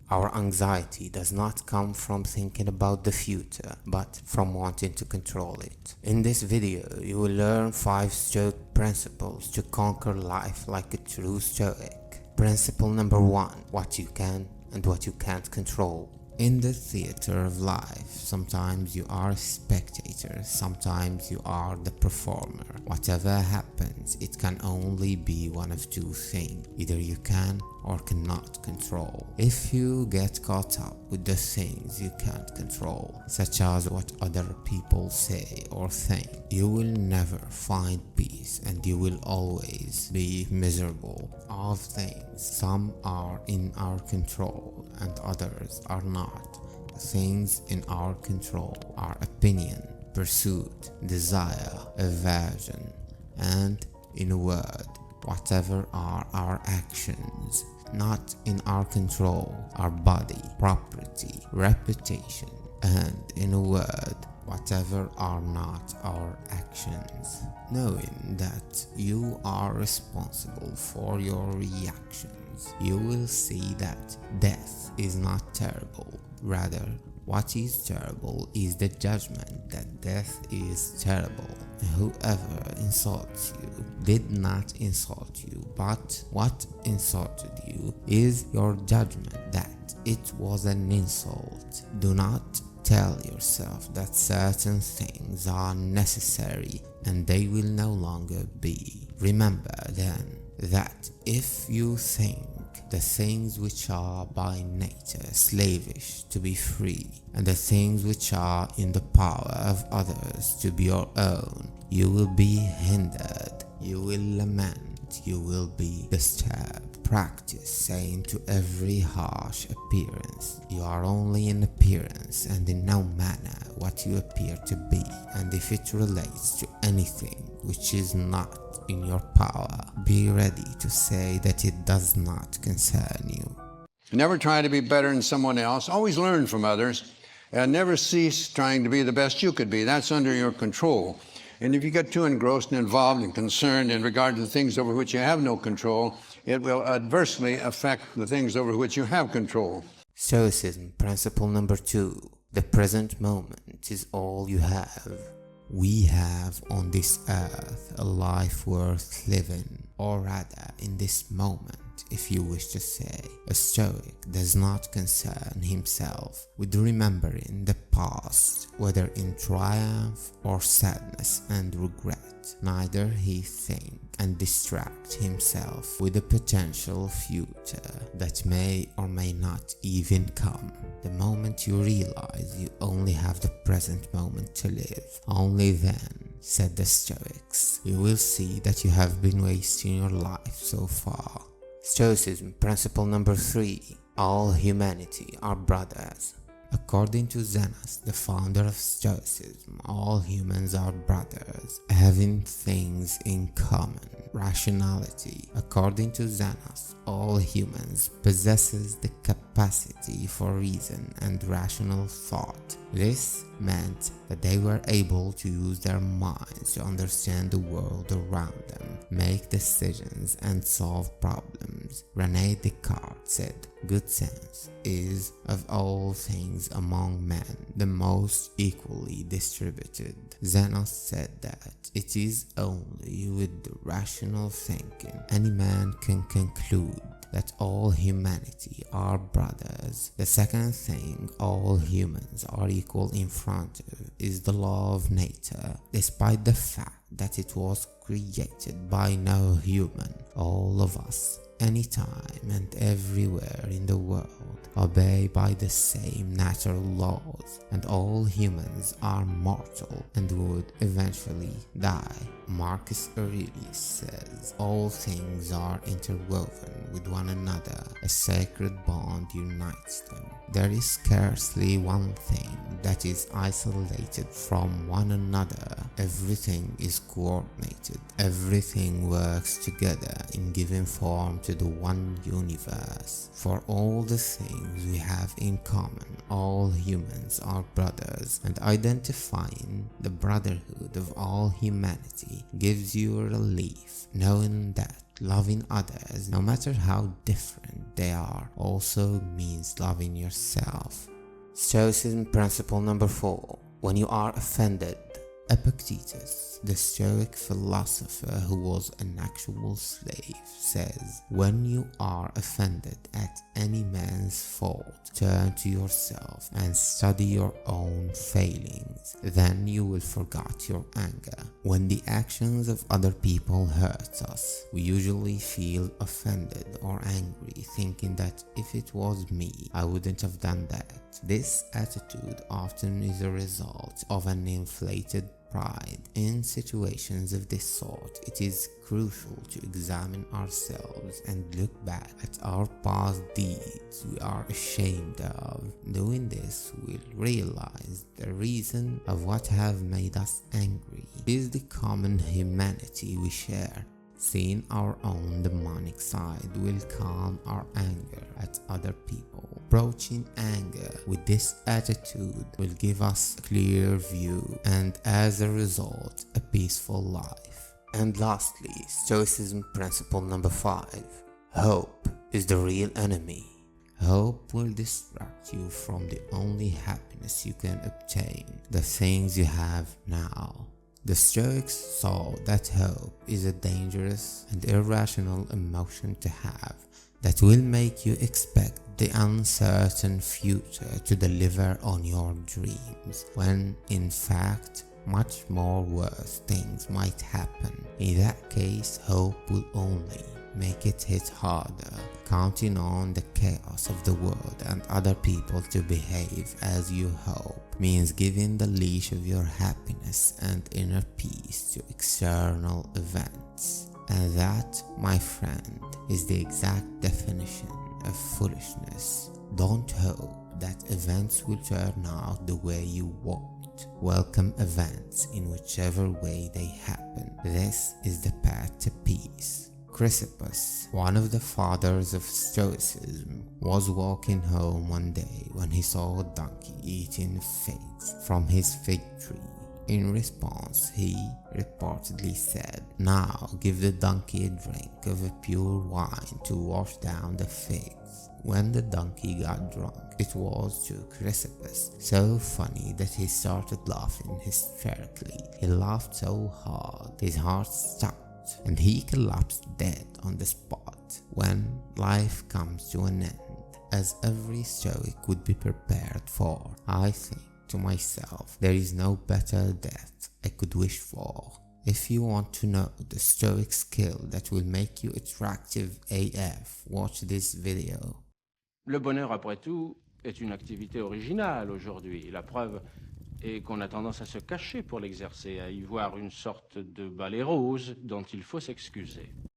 Our anxiety does not come from thinking about the future, but from wanting to control it. In this video, you will learn 5 Stoic principles to conquer life like a true Stoic. Principle number 1, what you can and what you can't control. In the theater of life, sometimes you are a spectator, sometimes you are the performer. Whatever happens, it can only be one of two things. Either you can or cannot control. If you get caught up with the things you can't control, such as what other people say or think, you will never find peace and you will always be miserable. Of things, some are in our control and others are not. The things in our control are opinion, pursuit, desire, aversion, and, in a word, whatever are our actions. Not in our control, our body, property, reputation, and, in a word, whatever are not our actions. Knowing that you are responsible for your reactions, you will see that death is not terrible. Rather, what is terrible is the judgment that death is terrible. Whoever insults you did not insult you, but what insulted you is your judgment that it was an insult. Do not tell yourself that certain things are necessary and they will no longer be. Remember then that if you think the things which are by nature slavish to be free, and the things which are in the power of others to be your own, you will be hindered, you will lament, you will be disturbed. Practice saying to every harsh appearance, you are only an appearance and in no manner what you appear to be. And if it relates to anything which is not in your power, be ready to say that it does not concern you. Never try to be better than someone else. Always learn from others, and never cease trying to be the best you could be. That's under your control. And if you get too engrossed and involved and concerned in regard to the things over which you have no control, it will adversely affect the things over which you have control. Stoicism principle number 2. The present moment is all you have. We have on this earth a life worth living, or rather in this moment, if you wish to say. A Stoic does not concern himself with remembering the past, whether in triumph or sadness and regret. Neither he think and distract himself with the potential future that may or may not even come. The moment you realize you only have the present moment to live, only then, said the Stoics, you will see that you have been wasting your life so far. Stoicism principle number 3. All humanity are brothers. According to Seneca, the founder of Stoicism, all humans are brothers, having things in common. Rationality. According to Seneca, all humans possesses the capacity for reason and rational thought. This meant that they were able to use their minds to understand the world around them, make decisions and solve problems. René Descartes said, "Good sense is, of all things among men, the most equally distributed." Xenos said that it is only with the rational thinking any man can conclude that all humanity are brothers. The second thing all humans are equal in front of is the law of nature. Despite the fact that it was created by no human, all of us, anytime and everywhere in the world, obey by the same natural laws, and all humans are mortal and would eventually die. Markus Aurelius says, all things are interwoven with one another, a sacred bond unites them. There is scarcely one thing that is isolated from one another. Everything is coordinated, everything works together in giving form to the one universe. For all the things we have in common, all humans are brothers, and identifying the brotherhood of all humanity gives you a relief, knowing that loving others, no matter how different they are, also means loving yourself. Stoicism principle number 4. When you are offended. Epictetus, the Stoic philosopher who was an actual slave, says, when you are offended at any man's fault, turn to yourself and study your own failings. Then you will forget your anger. When the actions of other people hurt us, we usually feel offended or angry, thinking that if it was me, I wouldn't have done that. This attitude often is a result of an inflated pride. In situations of this sort, it is crucial to examine ourselves and look back at our past deeds we are ashamed of. Doing this, we'll realize the reason of what have made us angry. It is the common humanity we share. Seeing our own demonic side will calm our anger at other people. Approaching anger with this attitude will give us a clear view and, as a result, a peaceful life. And lastly, Stoicism principle number 5. Hope is the real enemy. Hope will distract you from the only happiness you can obtain, the things you have now. The Stoics saw that hope is a dangerous and irrational emotion to have that will make you expect the uncertain future to deliver on your dreams, when in fact much more worse things might happen. In that case, hope will only make it hit harder. Counting on the chaos of the world and other people to behave as you hope means giving the leash of your happiness and inner peace to external events. And that, my friend, is the exact definition of foolishness. Don't hope that events will turn out the way you want. Welcome events in whichever way they happen. This is the path to peace. Chrysippus, one of the fathers of Stoicism, was walking home one day when he saw a donkey eating figs from his fig tree. In response, he reportedly said, "Now give the donkey a drink of a pure wine to wash down the figs." When the donkey got drunk, it was to Chrysippus so funny that he started laughing hysterically. He laughed so hard his heart stopped and he collapsed dead on the spot. When life comes to an end, as every Stoic would be prepared for, I think to myself, there is no better death I could wish for. If you want to know the Stoic skill that will make you attractive AF, watch this video. Le bonheur, après tout, est une activité originale aujourd'hui. La preuve est qu'on a tendance à se cacher pour l'exercer, à y voir une sorte de balai rose dont il faut s'excuser.